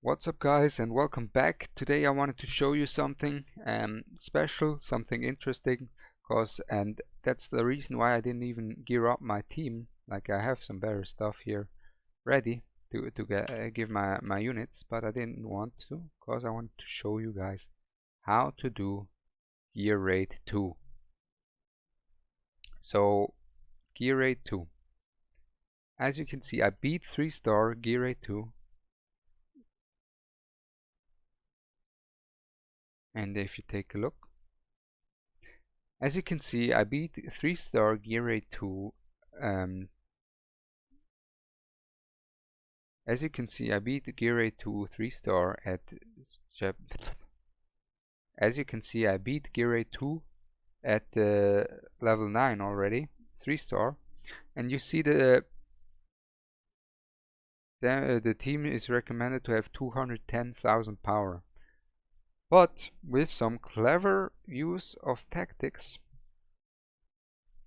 What's up guys, and welcome back. Today I wanted to show you something special, something interesting, and that's the reason why I didn't even gear up my team. Like, I have some better stuff here ready to give my units, but I didn't want to because I wanted to show you guys how to do gear rate 2. So gear rate 2. As you can see, I beat 3-star gear rate 2. And if you take a look, as you can see, I beat 3-star gear rate 2. As you can see, I beat the gear rate 2 3-star at as you can see, I beat gear rate 2 at level 9 already, 3-star, and you see the team is recommended to have 210,000 power. But with some clever use of tactics,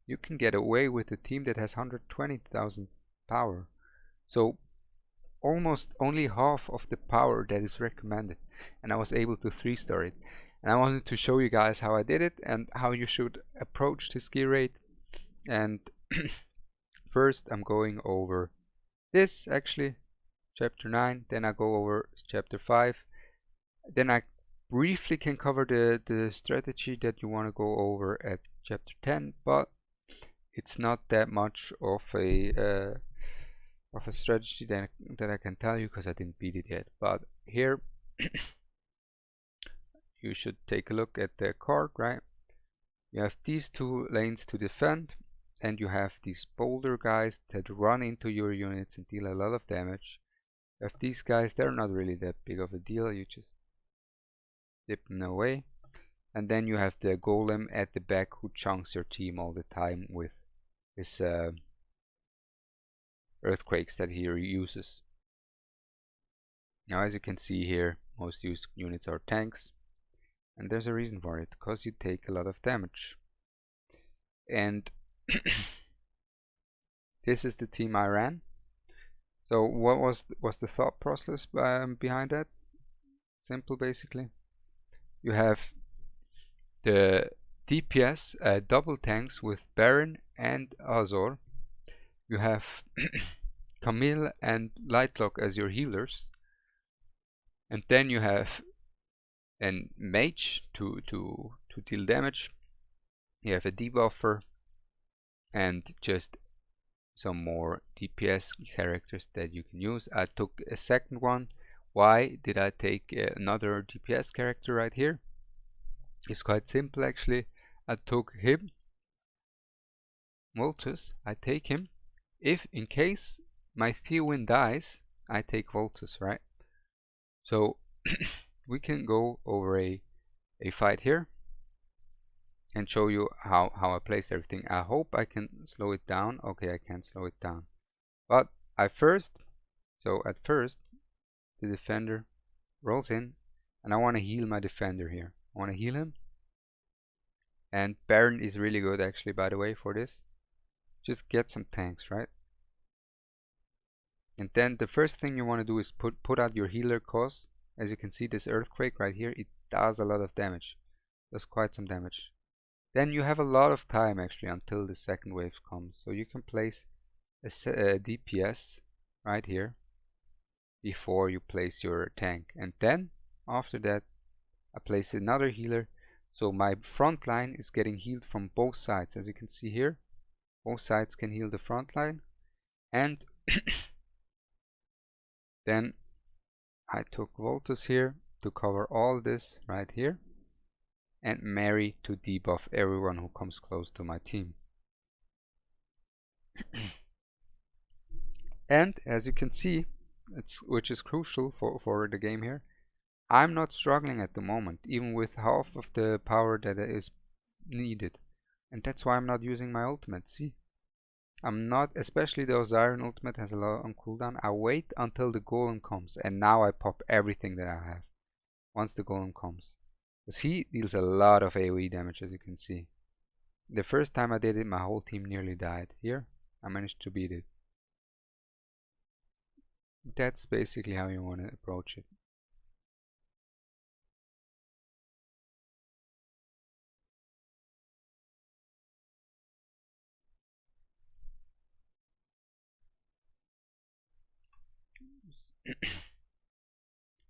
you can get away with a team that has 120,000 power. So almost only half of the power that is recommended, and I was able to 3-star it. And I wanted to show you guys how I did it and how you should approach this gear rate. And first I'm going over this, actually, chapter 9, then I go over chapter 5, then I briefly can cover the strategy that you want to go over at chapter 10, but it's not that much of a strategy that I can tell you because I didn't beat it yet. But here you should take a look at the card, right? You have these two lanes to defend, and you have these boulder guys that run into your units and deal a lot of damage. You have these guys, they're not really that big of a deal, you just dip them away. And then you have the golem at the back who chunks your team all the time with his earthquakes that he uses. Now, as you can see here, most used units are tanks, and there's a reason for it, because you take a lot of damage. And this is the team I ran. So what was the thought process behind that? Simple, basically. You have the DPS double tanks with Baron and Azor. You have Camille and Lightlock as your healers, and then you have a mage to deal damage. You have a debuffer and just some more DPS characters that you can use. I took a second one. Why did I take another DPS character right here? It's quite simple, actually. I took him, Voltus. I take him. If in case my Theowin dies, I take Voltus, right? So we can go over a fight here and show you how I placed everything. I hope I can slow it down. Okay, I can't slow it down. But at first the defender rolls in, and I want to heal my defender here. I want to heal him. And Baron is really good, actually, by the way, for this. Just get some tanks, right? And then the first thing you want to do is put out your healer, cause as you can see, this earthquake right here, it does a lot of damage. Does quite some damage. Then you have a lot of time, actually, until the second wave comes. So you can place a DPS right here before you place your tank. And then after that, I place another healer. So my front line is getting healed from both sides. As you can see here, both sides can heal the front line. And then I took Voltus here to cover all this right here, and Mary to debuff everyone who comes close to my team. And as you can see, which is crucial for the game here, I'm not struggling at the moment, even with half of the power that is needed. And that's why I'm not using my ultimate. See, I'm not, especially the Osiris ultimate has a lot on cooldown. I wait until the golem comes, and now I pop everything that I have once the golem comes. Because he deals a lot of AoE damage, as you can see. The first time I did it, my whole team nearly died. Here, I managed to beat it. That's basically how you want to approach it. use.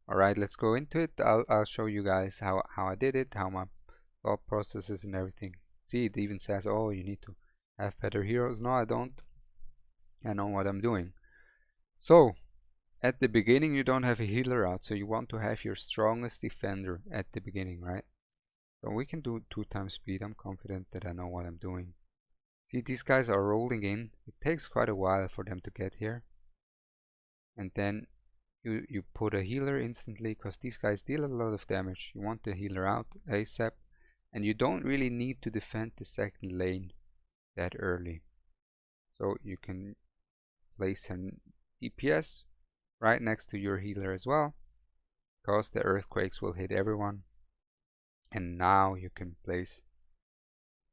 Alright, let's go into it. I'll show you guys how I did it, how my thought processes and everything. See, it even says, oh, you need to have better heroes. No, I don't. I know what I'm doing. So, at the beginning you don't have a healer out, so you want to have your strongest defender at the beginning, right? So we can do 2 times speed. I'm confident that I know what I'm doing. See, these guys are rolling in. It takes quite a while for them to get here. And then you put a healer instantly, because these guys deal a lot of damage. You want the healer out ASAP. And you don't really need to defend the second lane that early. So you can place an DPS right next to your healer as well, because the earthquakes will hit everyone. And now you can place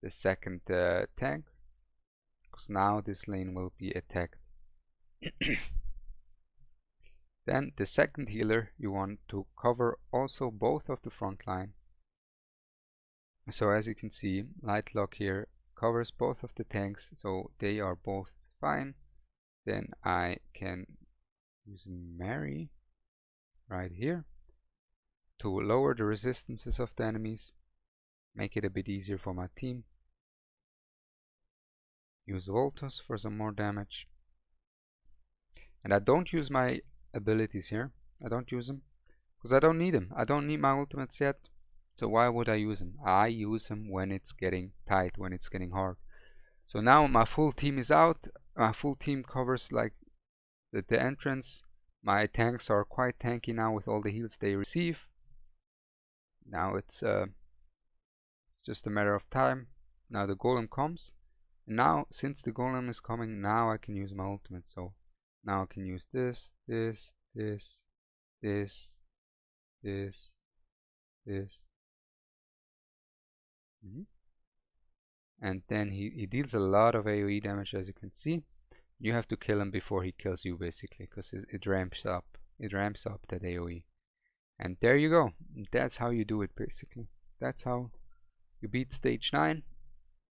the second tank, because now this lane will be attacked. Then the second healer, you want to cover also both of the front line. So as you can see, Lightlock here covers both of the tanks, so they are both fine. Then I can use Mary right here to lower the resistances of the enemies, make it a bit easier for my team. Use Voltus for some more damage. And I don't use my abilities here. I don't use them because I don't need them. I don't need my ultimates yet. So why would I use them? I use them when it's getting tight, when it's getting hard. So now my full team is out. My full team covers like the entrance. My tanks are quite tanky now with all the heals they receive. Now it's just a matter of time. Now the golem comes. And now, since the golem is coming, now I can use my ultimate. So now I can use this, this, this, this, this, this. And then he deals a lot of AoE damage, as you can see. You have to kill him before he kills you, basically, because it ramps up. It ramps up that AoE. And there you go. That's how you do it, basically. That's how you beat stage 9.